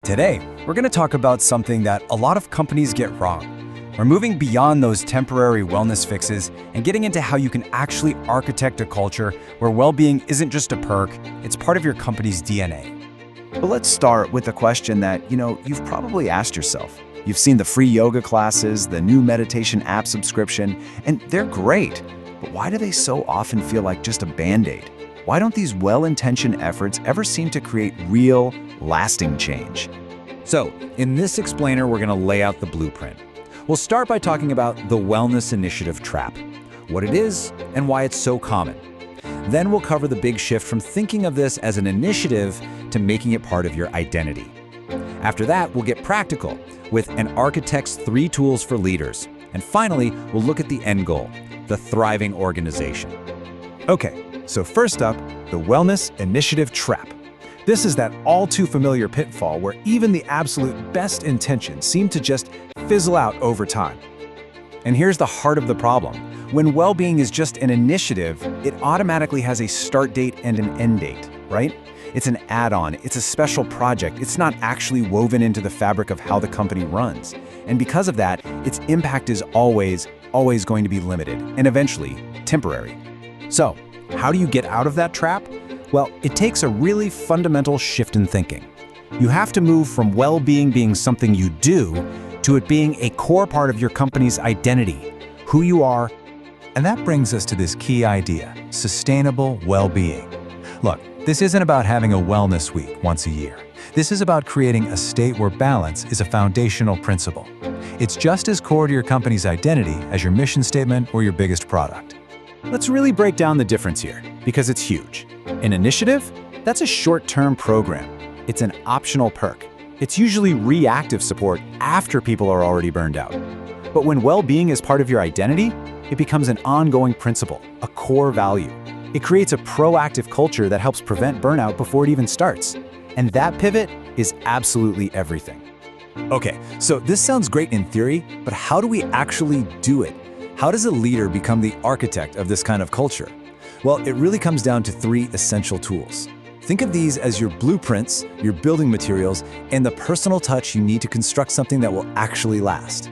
Today, we're going to talk about something that a lot of companies get wrong. We're moving beyond those temporary wellness fixes and getting into how you can actually architect a culture where well-being isn't just a perk, it's part of your company's DNA. But let's start with a question that, you've probably asked yourself. You've seen the free yoga classes, the new meditation app subscription, and they're great. But why do they so often feel like just a Band-Aid? Why don't these well-intentioned efforts ever seem to create real, lasting change? So, in this explainer, we're going to lay out the blueprint. We'll start by talking about the Wellness Initiative Trap, what it is and why it's so common. Then we'll cover the big shift from thinking of this as an initiative to making it part of your identity. After that, we'll get practical with an architect's 3 tools for leaders. And finally, we'll look at the end goal, the thriving organization. Okay, so first up, the Wellness Initiative Trap. This is that all too familiar pitfall where even the absolute best intentions seem to just fizzle out over time. And here's the heart of the problem. When well-being is just an initiative, it automatically has a start date and an end date, right? It's an add-on, it's a special project, it's not actually woven into the fabric of how the company runs. And because of that, its impact is always going to be limited and eventually temporary. So, how do you get out of that trap? Well, it takes a really fundamental shift in thinking. You have to move from well-being being something you do to it being a core part of your company's identity, who you are. And that brings us to this key idea, sustainable well-being. Look, this isn't about having a wellness week once a year. This is about creating a state where balance is a foundational principle. It's just as core to your company's identity as your mission statement or your biggest product. Let's really break down the difference here, because it's huge. An initiative? That's a short-term program. It's an optional perk. It's usually reactive support after people are already burned out. But when well-being is part of your identity, it becomes an ongoing principle, a core value. It creates a proactive culture that helps prevent burnout before it even starts. And that pivot is absolutely everything. Okay, so this sounds great in theory, but how do we actually do it? How does a leader become the architect of this kind of culture? Well, it really comes down to 3 essential tools. Think of these as your blueprints, your building materials, and the personal touch you need to construct something that will actually last.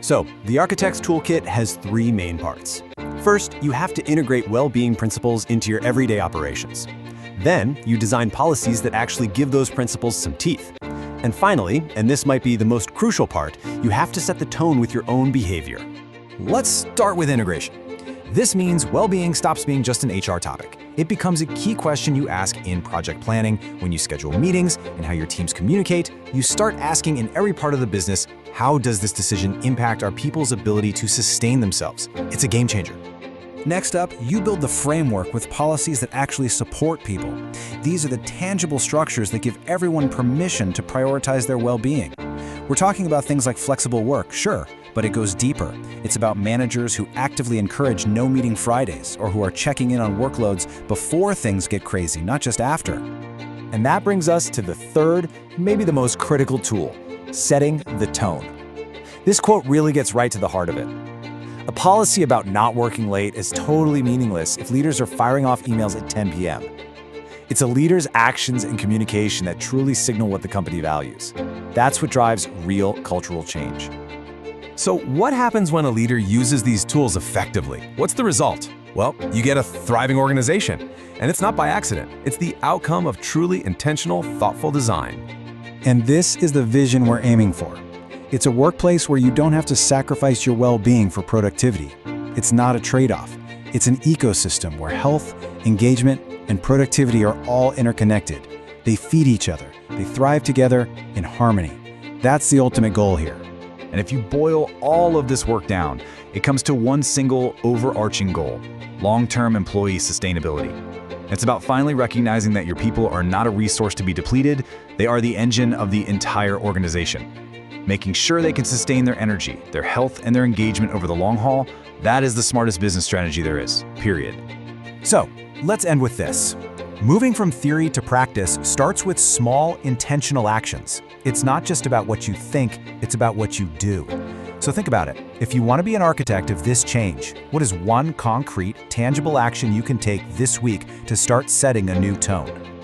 So, the Architect's Toolkit has 3 main parts. First, you have to integrate well-being principles into your everyday operations. Then, you design policies that actually give those principles some teeth. And finally, and this might be the most crucial part, you have to set the tone with your own behavior. Let's start with integration. This means well-being stops being just an HR topic. It becomes a key question you ask in project planning, when you schedule meetings, and how your teams communicate. You start asking in every part of the business, how does this decision impact our people's ability to sustain themselves? It's a game changer. Next up, you build the framework with policies that actually support people. These are the tangible structures that give everyone permission to prioritize their well-being. We're talking about things like flexible work, sure, but it goes deeper. It's about managers who actively encourage no meeting Fridays or who are checking in on workloads before things get crazy, not just after. And that brings us to the third, maybe the most critical tool, setting the tone. This quote really gets right to the heart of it. A policy about not working late is totally meaningless if leaders are firing off emails at 10 p.m. It's a leader's actions and communication that truly signal what the company values. That's what drives real cultural change. So what happens when a leader uses these tools effectively? What's the result? Well, you get a thriving organization. And it's not by accident. It's the outcome of truly intentional, thoughtful design. And this is the vision we're aiming for. It's a workplace where you don't have to sacrifice your well-being for productivity. It's not a trade-off. It's an ecosystem where health, engagement, and productivity are all interconnected. They feed each other. They thrive together in harmony. That's the ultimate goal here. And if you boil all of this work down, it comes to one single overarching goal: long-term employee sustainability. It's about finally recognizing that your people are not a resource to be depleted, they are the engine of the entire organization. Making sure they can sustain their energy, their health, and their engagement over the long haul, that is the smartest business strategy there is, period. So, let's end with this. Moving from theory to practice starts with small, intentional actions. It's not just about what you think, it's about what you do. So think about it. If you want to be an architect of this change, what is one concrete, tangible action you can take this week to start setting a new tone?